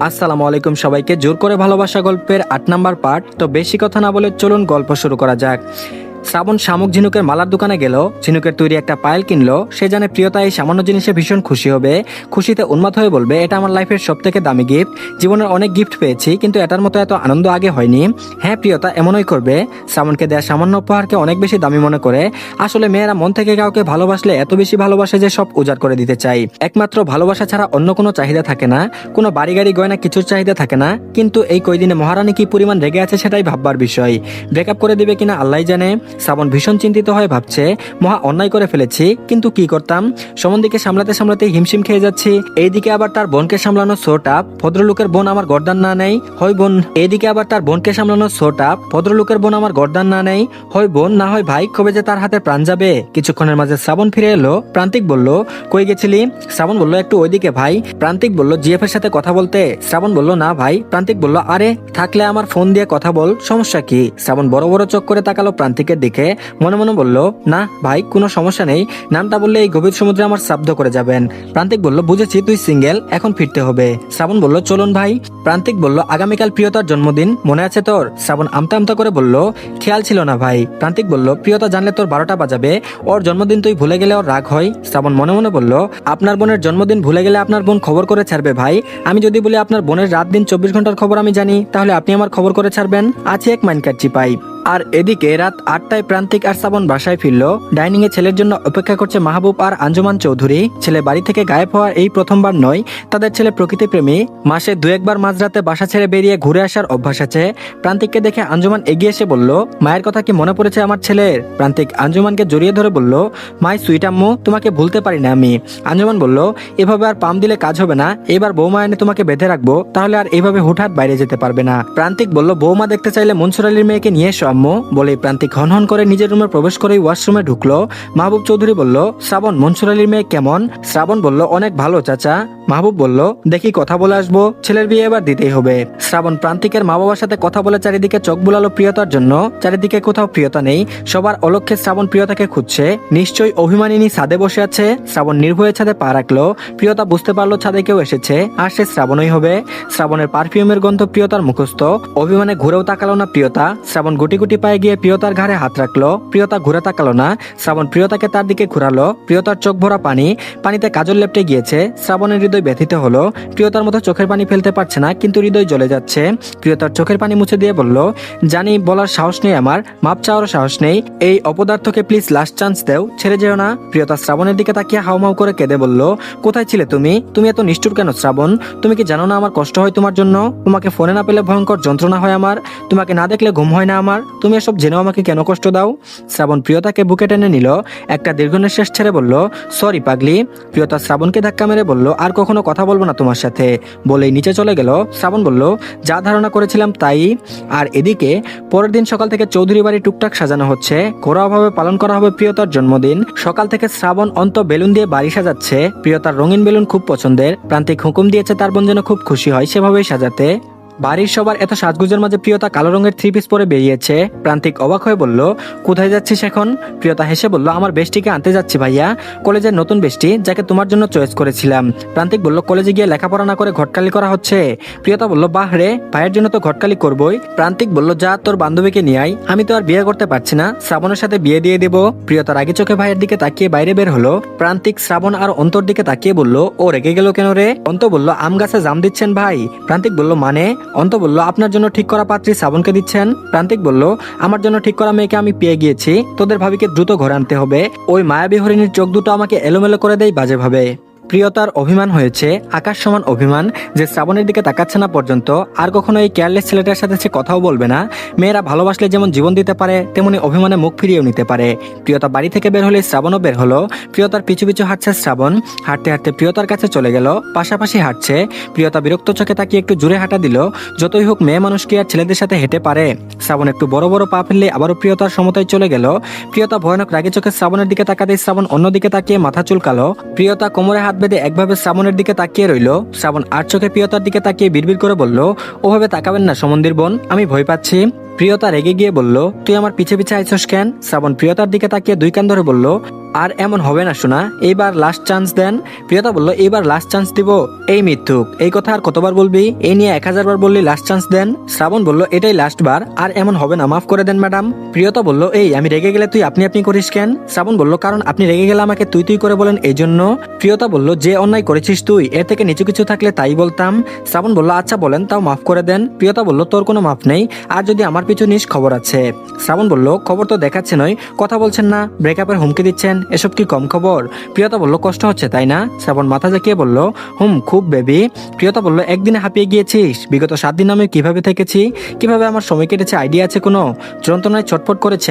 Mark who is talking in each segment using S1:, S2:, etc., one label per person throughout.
S1: আসসালামু আলাইকুম সবাইকে। জোর করে ভালোবাসা গল্পের ৮ নাম্বার পার্ট। তো বেশি কথা না বলে চলুন গল্প শুরু করা যাক। শ্রাবণ শামুক ঝিনুকের মালার দোকানে গেল, ঝিনুকের তৈরি একটা পায়েল কিনলো। সে জানে প্রিয়তা এই সামান্য জিনিসে ভীষণ খুশি হবে, খুশিতে উন্মাদ হয়ে বলবে, এটা আমার লাইফের সব থেকে দামি গিফট। জীবনের অনেক গিফট পেয়েছি কিন্তু এটার মতো এত আনন্দ আগে হয়নি। হ্যাঁ, প্রিয়তা এমনই করবে। শ্রাবণকে দেয়া সামান্য উপহারকে অনেক বেশি দামি মনে করে। আসলে মেয়েরা মন থেকে কাউকে ভালোবাসলে এত বেশি ভালোবাসে যে সব উজাড় করে দিতে চাই। একমাত্র ভালোবাসা ছাড়া অন্য কোনো চাহিদা থাকে না, কোনো বাড়ি গাড়ি গয়না কিছুর চাহিদা থাকে না। কিন্তু এই কয়দিনে মহারানী কি পরিমাণ রেগে আছে সেটাই ভাববার বিষয়। ব্রেকআপ করে দিবে কিনা আল্লাহ জানে। শ্রাবণ ভীষণ চিন্তিত হয়ে ভাবছে, মহা অন্যায় করে ফেলেছি, কিন্তু কি করতাম। সমন্দিকে সামলাতে সামলাতে হিমশিম খেয়ে যাচ্ছি। এইদিকে আবার তার বোনকে সামলানো সোটাপ, ভদ্রলোকের বোন আমার গর্দান না নেই হয় বোন। এইদিকে আবার তার বোনকে সামলানো সোটাপ, ভদ্রলোকের বোন আমার গর্দান না নেই হয় বোন না হয় ভাই, কবে যে তার হাতে প্রাণ যাবে। কিছুক্ষণের মাঝে শ্রাবণ ফিরে এলো। প্রান্তিক বলল, কই গেছিলি? শ্রাবণ বলল, একটু ওইদিকে ভাই। প্রান্তিক বলল, জিএফ এর সাথে কথা বলতে? শ্রাবণ বলল, না ভাই। প্রান্তিক বলল, আরে থাকলে আমার ফোন দিয়ে কথা বল, সমস্যা কি? শ্রাবণ বড় বড় চোখ করে তাকালো প্রান্তিকের দিকে, মনে মনে বলল, না ভাই কোনো সমস্যা নেই, নামটা বললে এই গভীর সমুদ্রে আমার শব্দ করে যাবেন। প্রান্তিক বলল, বুঝেছি তুই সিঙ্গেল, এখন ফিরতে হবে। শ্রাবণ বলল, চলুন ভাই। প্রান্তিক বলল, আগামীকাল প্রিয়তার জন্মদিন, মনে আছে তোর? শ্রাবণ আমতা আমতা করে বলল, খেয়াল ছিল না ভাই। প্রান্তিক বলল, প্রিয়তা জানলে তোর 12টা বাজাবে, ওর জন্মদিন তুই ভুলে গেলে ওর রাগ হয়। শ্রাবণ মনে মনে বলল, আপনার বোনের জন্মদিন ভুলে গেলে আপনার বোন খবর করে ছাড়বে ভাই। আমি যদি বলি আপনার বোনের রাত দিন 24 ঘন্টার খবর আমি জানি, তাহলে আপনি আমার খবর করে ছাড়বেন? আছে এক মাইনকাটছি পাই। আর এদিকে রাত 8টায় প্রান্তিক আর শ্রাবণ বাসায় ফিরল। ডাইনিং এ ছেলের জন্য অপেক্ষা করছে মাহবুব আর আঞ্জুমান চৌধুরী। ছেলে বাড়ি থেকে গায়েব হওয়ার এই প্রথমবার নয়। তাদের ছেলে প্রকৃতিপ্রেমী, মাসে 2-1 বার মাঝরাতে বাসা ছেড়ে বেরিয়ে ঘুরে আসার অভ্যাস আছে। প্রান্তিককে দেখে আঞ্জুমান এগিয়ে এসে বলল, মায়ের কথা কি মনে পড়েছে আমার ছেলের? প্রান্তিক আঞ্জুমানকে জড়িয়ে ধরে বলল, মাই সুইট আম্মু, তোমাকে ভুলতে পারি না আমি। আঞ্জুমান বলল, এভাবে আর পাম দিলে কাজ হবে না, এবার বৌমা এনে তোমাকে বেঁধে রাখবো, তাহলে আর এইভাবে হুটহাট বাইরে যেতে পারবে না। প্রান্তিক বলল, বৌমা দেখতে চাইলে মনসুর আলীর মেয়েকে নিয়ে এসো আম্মু। বলে প্রান্তিক হনহন করে নিজের রুমে প্রবেশ করে ওয়াশরুমে ঢুকলো। মাহবুব চৌধুরী বলল, শ্রাবণ মনসুর আলীর মেয়ে কেমন? শ্রাবণ বলল, অনেক ভালো চাচা। মাহবুব বলল, দেখি কথা বলে আসবো, ছেলের বিয়ে এবার দিতেই হবে। শ্রাবণ প্রান্তিকের মা বাবার সাথে কথা বলে চারিদিকে চোখ বুলালো প্রিয়তার জন্য। চারিদিকে কোথাও প্রিয়তা নেই। সবার অলক্ষ্যে শ্রাবণ প্রিয়তাকে খুঁজছে। নিশ্চয়ই অভিমানিনী ছাদে বসে আছে। শ্রাবণ নির্ভয়ে ছাদে পা রাখলো। প্রিয়তা বুঝতে পারলো ছাদে কেউ এসেছে, আর সে শ্রাবণই হবে। শ্রাবণের পারফিউমের গন্ধ প্রিয়তার মুখস্থ। অভিমানে ঘুরেও তাকালো না প্রিয়তা। শ্রাবণ গুটি গুটি পায়ে গিয়ে প্রিয়তার ঘাড়ে হাত রাখলো। প্রিয়তা ঘুরে তাকালো না। শ্রাবণ প্রিয়তাকে তার দিকে ঘুরালো। প্রিয়তার চোখ ভরা পানি, পানিতে কাজল লেপটে গিয়েছে। শ্রাবণের হৃদয় ব্যথিত হলো। প্রিয়তার মতো চোখের পানি ফেলতে পারছে না, কিন্তু হৃদয় জ্বলে যাচ্ছে। প্রিয়তার চোখের পানি মুছে দিয়ে বলল, জানি বলার সাহস নেই আমার, মাপ চাওয়ারও সাহস নেই, এই অপদার্থকে প্লিজ লাস্ট চান্স দেও, ছেড়ে যেও না। প্রিয়তা শ্রাবণের দিকে তাকিয়ে হাউমাউ করে কেঁদে বলল, কোথায় ছিলে তুমি? তুমি এত নিষ্ঠুর কেন শ্রাবণ? তুমি কি জানো না আমার কষ্ট হয় তোমার জন্য? তোমাকে ফোনে না পেলে ভয়ঙ্কর যন্ত্রণা হয় আমার, তোমাকে না দেখলে ঘুম হয় না আমার, তুমি এসব জেনেও আমাকে কেন কষ্ট দাও? শ্রাবণ প্রিয়তাকে বুকে টেনে নিল। একটা দীর্ঘ নিঃশ্বাস ছেড়ে বলল, সরি পাগলি। প্রিয়তা শ্রাবণকে ধাক্কা মেরে বলল, আর কখনো কথা বলবো না তোমার সাথে, বলেই নিচে চলে গেল। শ্রাবণ বলল, যা ধারণা করেছিলাম তাই। আর এদিকে পরের দিন সকাল থেকে চৌধুরী বাড়ি টুকটাক সাজানো হচ্ছে। ঘরোয়াভাবে পালন করা হবে প্রিয়তার জন্মদিন। সকাল থেকে শ্রাবণ অন্ত বেলুন দিয়ে বাড়ি সাজাচ্ছে। প্রিয়তার রঙিন বেলুন খুব পছন্দের। প্রান্তিক হুকুম দিয়েছে তার বোন যেন খুব খুশি হয় সেভাবেই সাজাতে। বাড়ির সবার এত সাজগুজের মাঝে প্রিয়তা কালো রঙের 3 পিস পরে বেরিয়েছে। প্রান্তিক অবাক হয়ে বলল, কোথায় যাচ্ছিস এখন? প্রিয়তা হেসে বলল, আমার বেস্টিকে আনতে যাচ্ছি ভাইয়া, কলেজের নতুন বেস্টি, যাকে তোমার জন্য চয়েস করেছিলাম। প্রান্তিক বলল, কলেজে গিয়ে লেখাপড়া না করে ঘটকালি করা হচ্ছে? প্রিয়তা বলল, বাহ রে, ভাইয়ের জন্য তো ঘটকালি করবই। প্রান্তিক বলল, যা তোর বান্ধবীকে নিয়ে আয়, আমি তো আর বিয়ে করতে পারছি না, শ্রাবণের সাথে বিয়ে দিয়ে দেব। প্রিয়তার আগে চোখে ভাইয়ের দিকে তাকিয়ে বাইরে বের হলো। প্রান্তিক শ্রাবণ আর অন্তর দিকে তাকিয়ে বলল, ও রেগে গেল কেন রে? অন্ত বলল, আম গাছে জাম দিচ্ছেন ভাই। প্রান্তিক বলল, মানে? অন্ত বলল, আপনার জন্য ঠিক করা পাত্রী শ্রাবণকে দিচ্ছেন। প্রান্তিক বলল, আমার জন্য ঠিক করা মেয়েকে আমি পেয়ে গিয়েছি, তোদের ভাবিকে দ্রুত ঘরে আনতে হবে। ওই মায়াবী হরিণীর চোখ দুটো আমাকে এলোমেলো করে দেয় বাজে ভাবে। প্রিয়তার অভিমান হয়েছে, আকাশ সমান অভিমান, যে শ্রাবণের দিকে তাকাচ্ছে না পর্যন্ত। আর কখনো এই কেয়ারলেস ছেলেটার সাথে সে কথাও বলবে না। মেয়েরা ভালোবাসলে যেমন জীবন দিতে পারে, তেমনি অভিমানে মুখ ফিরিয়েও নিতে পারে। প্রিয়তা বাড়ি থেকে বের হলে শ্রাবণও বের হলো। প্রিয়তার পিছু পিছু হাঁটছে শ্রাবণ। হাঁটতে হাঁটতে প্রিয়তার কাছে চলে গেল, পাশাপাশি হাঁটছে। প্রিয়তা বিরক্ত চোখে তাকিয়ে একটু জোরে হাঁটা দিল। যতই হোক মেয়ে মানুষ কি আর ছেলেদের সাথে হেঁটে পারে? শ্রাবণ একটু বড় বড় পা ফেললে আবারও প্রিয়তার সমতায় চলে গেল। প্রিয়তা ভয়ানক রাগে চোখে শ্রাবণের দিকে তাকাতেই শ্রাবণ অন্যদিকে তাকিয়ে মাথা চুলকালো। প্রিয়তা কোমরে হাত বেঁধে একভাবে শ্রাবণের দিকে তাকিয়ে রইল। শ্রাবণ আর চোখে প্রিয়তার দিকে তাকিয়ে বিড়বিড় করে বলল, ওভাবে তাকাবেন না সমন্দির বোন, আমি ভয় পাচ্ছি। প্রিয়তা রেগে গিয়ে বলল, তুই আমার পিছে পিছে আইছস কেন? শ্রাবণ প্রিয়তার দিকে তাকিয়ে দুই কান ধরে বলল, আর এমন হবে না শোনা, এইবার লাস্ট চান্স দেন। প্রিয়তা বলল এইবার লাস্ট চান্স দিব? এই মিথ্যুক, এই কথা আর কতবার বলবি? এই নিয়ে 1000 বার বললি লাস্ট চান্স দেন। শ্রাবণ বলল এটাই লাস্ট বার, আর এমন হবে না, মাফ করে দেন ম্যাডাম। প্রিয়তা বলল এই আমি রেগে গেলে তুই আপনি আপনি করিস কেন? শ্রাবণ বলল কারণ আপনি রেগে গেলে আমাকে তুই তুই করে বলেন এই জন্য। প্রিয়তা বলল যে অন্যায় করেছিস তুই, এর থেকে নিচু কিছু থাকলে তাই বলতাম। শ্রাবণ বলল আচ্ছা বলেন, তাও মাফ করে দেন। প্রিয়তা বলল তোর কোনো মাফ নেই, আর যদি আমার পিছু নিস খবর আছে। শ্রাবণ বলল খবর তো দেখাচ্ছে নয়, কথা বলছেন না, ব্রেকআপের হুমকি দিচ্ছেন, এসব কি কম খবর? প্রিয়তা বলল কষ্ট হচ্ছে তাই না? শ্রাবণ মাথা ঝাঁকিয়ে বলল খুব বেবি। প্রিয়তা বলল একদিনে হাঁপিয়ে গিয়েছিস? বিগত 7 দিন আমি কিভাবে থেকেছি, কিভাবে আমার সময় কেটেছে আইডিয়া আছে কোনো? যন্ত্রণায় ছটফট করেছি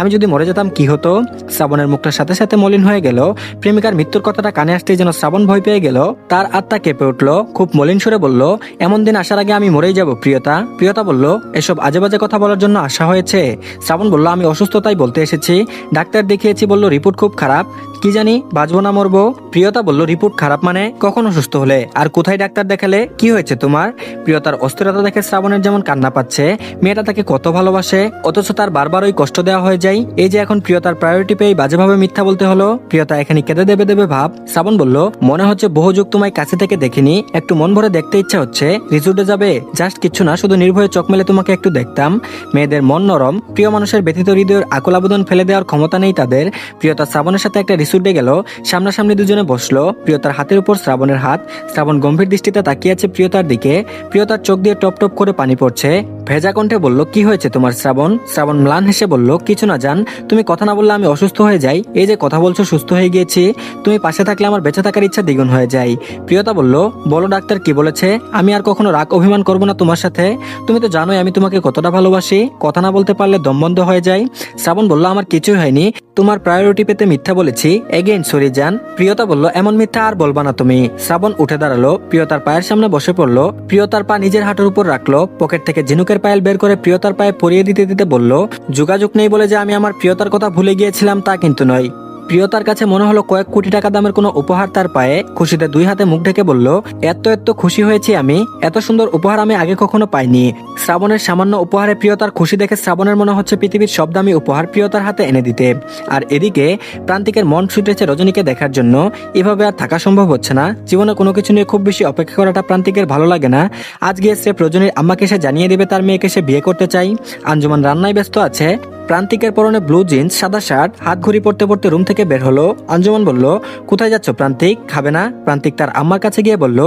S1: আমি যদি মরে যেতাম কি হতো? শ্রাবণের মুখটার সাথে সাথে মলিন হয়ে গেল। প্রেমিকার মৃত্যুর কথাটা কানে আসতেই যেন শ্রাবণ ভয় পেয়ে গেল, তার আত্মা কেঁপে উঠল। খুব মলিন সুরে বলল এমন দিন আসার আগে আমি মরেই যাব প্রিয়তা। প্রিয়তা বলল এসব আজে বাজে কথা বলার জন্য আসা হয়েছে? শ্রাবণ বলল আমি অসুস্থতাই বলতে এসেছি, ডাক্তার দেখিয়েছি, বলল রিপোর্ট খুব খারাপ, কি জানি বাঁচবো না মরবো। প্রিয়তা বলল রিপোর্ট খারাপ মানে? কখন অসুস্থ হলে, আর কোথায় ডাক্তার দেখালে, কি হয়েছে তোমার? প্রিয়তার অস্থিরতা দেখে শ্রাবণের যেমন কান্না পাচ্ছে। মেয়েটা তাকে কত ভালোবাসে, অথচ তার বারবার ওই কষ্ট দেওয়া হয়ে যায়। এই যে এখন প্রিয়তার প্রায়োরিটি পেয়ে বাজেভাবে মিথ্যা বলতে হলো। প্রিয়তা এখানে কেঁদে দেবে ভাব। শ্রাবণ বলল মনে হচ্ছে বহু যুগ তোমায় কাছে থেকে দেখিনি, একটু মন ভরে দেখতে ইচ্ছা হচ্ছে। রিসোর্টে যাবে? জাস্ট কিচ্ছু না, শুধু নির্ভয়ে চোখ মেলে তোমাকে একটু দেখতাম। মেয়েদের মন নরম, প্রিয় মানুষের ব্যথিত হৃদয়ের আকুল আবেদন ফেলে দেওয়ার ক্ষমতা নেই তাদের। প্রিয়তা শ্রাবণের সাথে একটা রিসোর্টে গেল, সামনাসামনি দুজনে বসলো। প্রিয়তার হাতের উপর শ্রাবণের হাত। শ্রাবণ গম্ভীর দৃষ্টিতে তাকিয়ে আছে প্রিয়তার দিকে। প্রিয়তার চোখ দিয়ে টপ টপ করে পানি পড়ছে। ভেজা কণ্ঠে বলল কি হয়েছে তোমার শ্রাবণ? শ্রাবণ ম্লান হেসে বলল কিছু না জান, তুমি কথা না বললে আমি অসুস্থ হয়ে যাই। এই যে কথা বলছো সুস্থ হয়ে গিয়েছি, তুমি পাশে থাকলে আমার বেঁচে থাকার ইচ্ছা দ্বিগুণ হয়ে যায়। প্রিয়তা বলল বলো ডাক্তার কি বলেছে? আমি আর কখনো রাগ অভিমান করবো না তোমার সাথে, তুমি তো জানোই আমি তোমাকে কতটা ভালোবাসি, কথা না বলতে পারলে দম বন্ধ হয়ে যায়। শ্রাবণ বলল আমার কিছুই হয়নি, তোমার প্রায়োরিটি পেতে মিথ্যা বলেছি, এগেইন সরি জান। প্রিয়তা বলল এমন মিথ্যা আর বলবা না তুমি। শ্রাবণ উঠে দাঁড়ালো, প্রিয়তার পায়ের সামনে বসে পড়লো। প্রিয়তার পা নিজের হাঁটুর উপর রাখলো, পকেট থেকে ঝিনুকের পায়েল বের করে প্রিয়তার পায়ে পরিয়ে দিতে দিতে বলল যোগাযোগ নেই বলে যে আমি আমার প্রিয়তার কথা ভুলে গিয়েছিলাম তা কিন্তু নয়। প্রিয়তার কাছে মনে হলো কয়েক কোটি টাকা দামের কোনো উপহার তার পায়ে। খুশিতে 2 হাতে মুখ ঢেকে বলল এত খুশি হয়েছি আমি, এত সুন্দর উপহার আমি আগে কখনো পাইনি। শ্রাবণের সামান্য উপহারে প্রিয়তার খুশি দেখে শ্রাবণের মনে হচ্ছে পৃথিবীর সব দামি উপহার প্রিয়তার হাতে এনে দিতে। আর এদিকে প্রান্তিকের মন ছুটেছে রজনীকে দেখার জন্য। এভাবে আর থাকা সম্ভব হচ্ছে না। জীবনে কোনো কিছু নিয়ে খুব বেশি অপেক্ষা করাটা প্রান্তিকের ভালো লাগে না। আজ গিয়ে স্রেফ রজনীর আম্মাকে সে জানিয়ে দেবে তার মেয়েকে সে বিয়ে করতে চাই। আঞ্জুমান রান্নায় ব্যস্ত আছে। প্রান্তিকের পরনে ব্লু জিন্স, সাদা শার্ট, হাত ঘড়ি পড়তে পড়তে রুম থেকে বের হলো। আঞ্জুমান বলল কোথায় যাচ্ছ প্রান্তিক, খাবে না? প্রান্তিক তার আম্মার কাছে গিয়ে বলল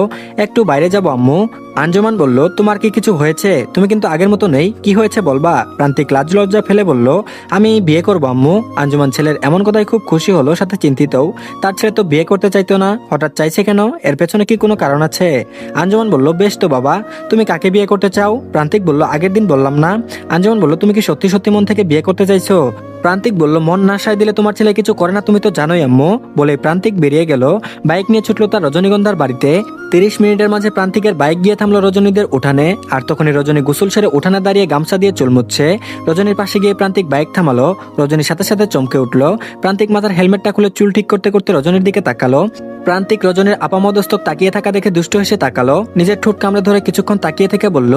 S1: একটু বাইরে যাব আম্মু। আঞ্জুমান বলল তোমার কি কিছু হয়েছে? তুমি কিন্তু আগের মতো নেই, কি হয়েছে বলবা? প্রান্তিক লাজ লজ্জা ফেলে বলল আমি বিয়ে করবো আম্মু। আঞ্জুমান ছেলের এমন কথায় খুব খুশি হলো, সাথে চিন্তিতও। তার ছেলে তো বিয়ে করতে চাইতো না, হঠাৎ চাইছে কেন? এর পেছনে কি কোনো কারণ আছে? আঞ্জুমান বলল বেশ তো বাবা, তুমি কাকে বিয়ে করতে চাও? প্রান্তিক বলল আগের দিন বললাম না। আঞ্জুমান বলল তুমি কি সত্যি সত্যি মন থেকে বিয়ে করতে চাইছো? প্রান্তিক বলল মন না সায় দিলে তোমার ছেলে কিছু করে না, তুমি তো জানোই আম্মু। বলে প্রান্তিক বেরিয়ে গেল। বাইক নিয়ে ছুটলো তার রজনীগন্ধার বাড়িতে। 30 মিনিটের মাঝে প্রান্তিকের বাইক গিয়ে থামলো রজনীদের উঠানে। আর তখনই রজনী গোসল সেরে উঠানে দাঁড়িয়ে গামছা দিয়ে চুল মুছছে। রজনীর পাশে গিয়ে প্রান্তিক বাইক থামালো। রজনীর সাথে সাথে চমকে উঠলো। প্রান্তিক মাথার হেলমেটটা খুলে চুল ঠিক করতে করতে রজনীর দিকে তাকালো। প্রান্তিক রজনীর আপামদস্তক তাকিয়ে থাকা দেখে দুষ্ট হেসে তাকালো। নিজের ঠোঁট কামড়ে ধরে কিছুক্ষণ তাকিয়ে থেকে বলল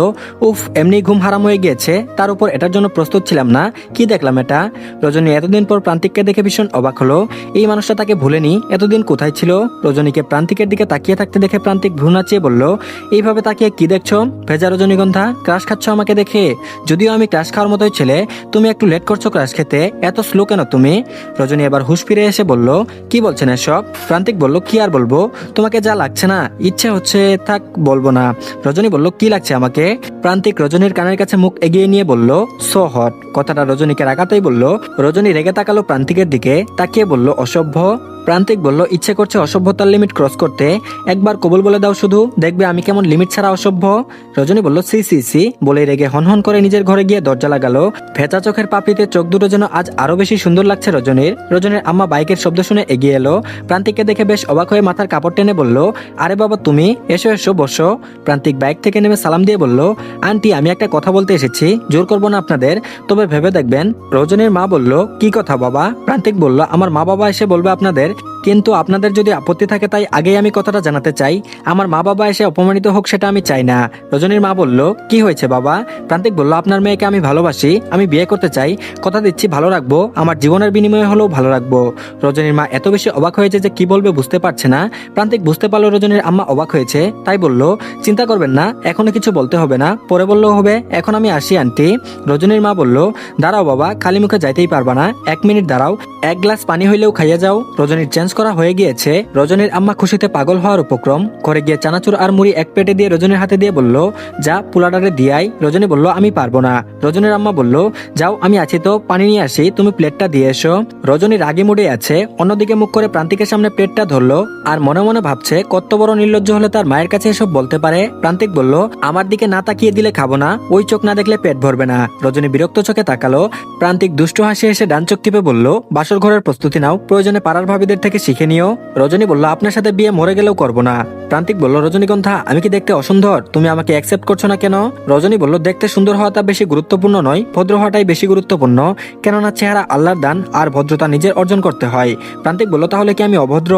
S1: উফ, এমনি ঘুম হারাম হয়ে গিয়েছে, তার উপর এটার জন্য প্রস্তুত ছিলাম না, কি দেখলাম এটা। রজনী এতদিন পর প্রান্তিককে দেখে ভীষণ অবাক হলো। এই মানুষটা তাকে ভুলেনি, এতদিন কোথায় ছিল? রজনীকে প্রান্তিকের দিকে তাকিয়ে থাকতে দেখে প্রান্তিক ভ্রু নাচিয়ে বলল এইভাবে তাকিয়ে কি দেখছো? ভেজা রজনীগন্ধা, ক্রাশ খাচ্ছ আমাকে দেখে? যদিও আমি ক্রাশ খাওয়ার মতোই ছেলে, তুমি একটু লেট করছো ক্রাশ খেতে, এত স্লো কেন তুমি? রজনী এবার হুঁশ ফিরে এসে বলল কি বলছেন এসব? প্রান্তিক বলল কি আর বলবো, তোমাকে যা লাগছে না, ইচ্ছে হচ্ছে, থাক বলবো না। রজনী বলল কি লাগছে আমাকে? প্রান্তিক রজনীর কানের কাছে মুখ এগিয়ে নিয়ে বলল সো হট। কথাটা রজনীকে রাগাতেই বলল। রজনী রেগে তাকালো প্রান্তিকের দিকে, তাকিয়ে বলল অসভ্য। প্রান্তিক বলল ইচ্ছে করছে অসভ্যতার লিমিট ক্রস করতে, একবার কবুল বলে দাও শুধু, দেখবে আমি কেমন লিমিট ছাড়া অসভ্য। রজনী বলল সি সি সি বলে রেগে হনহন করে নিজের ঘরে গিয়ে দরজা লাগালো। ভেজা চোখের পাপড়িতে চোখ দুটো যেন আজ আরো বেশি সুন্দর লাগছে রজনীর। রজনীর আম্মা বাইকের শব্দ শুনে এগিয়ে এলো। প্রান্তিককে দেখে বেশ অবাক হয়ে মাথার কাপড় টেনে বলল আরে বাবা তুমি, এসো এসো বসো। প্রান্তিক বাইক থেকে নেমে সালাম দিয়ে বলল আন্টি আমি একটা কথা বলতে এসেছি, জোর করবো না আপনাদের, তবে ভেবে দেখবেন। রজনীর মা বলল কি কথা বাবা? প্রান্তিক বলল আমার মা বাবা এসে বলবে আপনাদের কিন্তু আপনাদের যদি আপত্তি থাকে তাই আগেই আমি কথাটা জানাতে চাই, আমার মা বাবা এসে অপমানিত হোক সেটা আমি চাই না। রজনীর মা বলল, কি হয়েছে বাবা? প্রান্তিক বলল, আপনার মেয়েকে আমি ভালোবাসি, আমি বিয়ে করতে চাই, কথা দিচ্ছি ভালো রাখবো, আমার জীবনের বিনিময়ে হলেও ভালো রাখবো। রজনীর মা এত বেশি অবাক হয়েছে যে কি বলবে বুঝতে পারছে না। প্রান্তিক বুঝতে পারলো রজনীর আম্মা অবাক হয়েছে, তাই বলল, চিন্তা করবেন না, এখনো কিছু বলতে হবে না, পরে বললেও হবে, এখন আমি আসি আন্টি। রজনীর মা বলল, দাঁড়াও বাবা, খালি মুখে যাইতেই পারবা না, 1 মিনিট দাঁড়াও, 1 গ্লাস পানি হইলেও খাইয়া যাও। রজনীর চেঞ্জ করা হয়ে গিয়েছে। রজনীর আম্মা খুশিতে পাগল হওয়ার উপক্রম। ঘরে গিয়ে চানাচুর আর মুড়ি এক প্লেটে দিয়ে রজনীর হাতে দিয়ে বলল, যা পোলাডারে দিয়াই। রজনী বলল, আমি পারবো না। রজনীর আম্মা বলল, যাও আমি আছি তো, পানি নিয়ে আসি, তুমি প্লেটটা দিয়ে এসো। রজনী রাগি মুডে আছে, অন্যদিকে মুখ করে প্রান্তিকের সামনে প্লেটটা ধরলো আর মনে মনে ভাবছে কত বড় নির্লজ্জ হলে তার মায়ের কাছে এসব বলতে পারে। প্রান্তিক বলল, আমার দিকে না তাকিয়ে দিলে খাবো না, ওই চোখ না দেখলে পেট ভরবে না। রজনী বিরক্ত চোখে তাকালো। প্রান্তিক দুষ্টু হাসি এসে ডান চোখ টিপে বলল, বাসর ঘরের প্রস্তুতি নাও, প্রয়োজনে পাড়ার ভাবিদের থেকে শিখে নিও। রজনী বলল, আপনার সাথে বিয়ে মরে গেলেও করবো না। প্রান্তিক বলল, রজনীগন্ধা, আমি কি দেখতে অসুন্দর? তুমি আমাকে অ্যাকসেপ্ট করছো না কেন? রজনী বলল, দেখতে সুন্দর হওয়াটা বেশি গুরুত্বপূর্ণ নয়, ভদ্র হওয়াটাই বেশি গুরুত্বপূর্ণ, কেননা চেহারা আল্লাহর দান আর ভদ্রতা নিজের অর্জন করতে হয়। প্রান্তিক বলল, তাহলে কি আমি অভদ্র?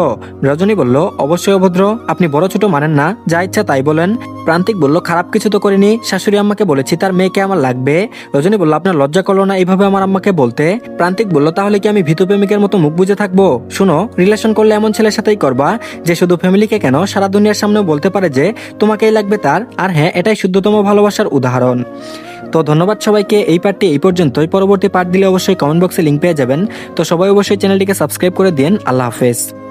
S1: রজনী বলল, অবশ্যই অভদ্র, আপনি বড় ছোট মানেন না, যা ইচ্ছা তাই বলেন। প্রান্তিক বলল, খারাপ কিছু তো করিনি, শাশুড়ি আম্মাকে বলেছি তার মেয়েকে আমার লাগবে। রজনী বলল, আপনার লজ্জা করলো না এইভাবে আমার আম্মাকে বলতে? প্রান্তিক বলল, তাহলে কি আমি ভীতু প্রেমিকের মতো মুখ বুজে থাকবো? শুনো, রিলেশন করলে এমন ছেলের সাথেই করবা যে শুধু ফ্যামিলিকে কেন সারা দুনিয়ার সামনেও বলতে পারে যে তোমাকেই লাগবে তার। আর হ্যাঁ, এটাই শুদ্ধতম ভালোবাসার উদাহরণ। তো ধন্যবাদ সবাইকে, এই পার্টটি এই পর্যন্তই। পরবর্তী পার্ট দিলে অবশ্যই কমেন্ট বক্সে লিঙ্ক পেয়ে যাবেন। তো সবাই অবশ্যই চ্যানেলটিকে সাবস্ক্রাইব করে দিন। আল্লাহ হাফেজ।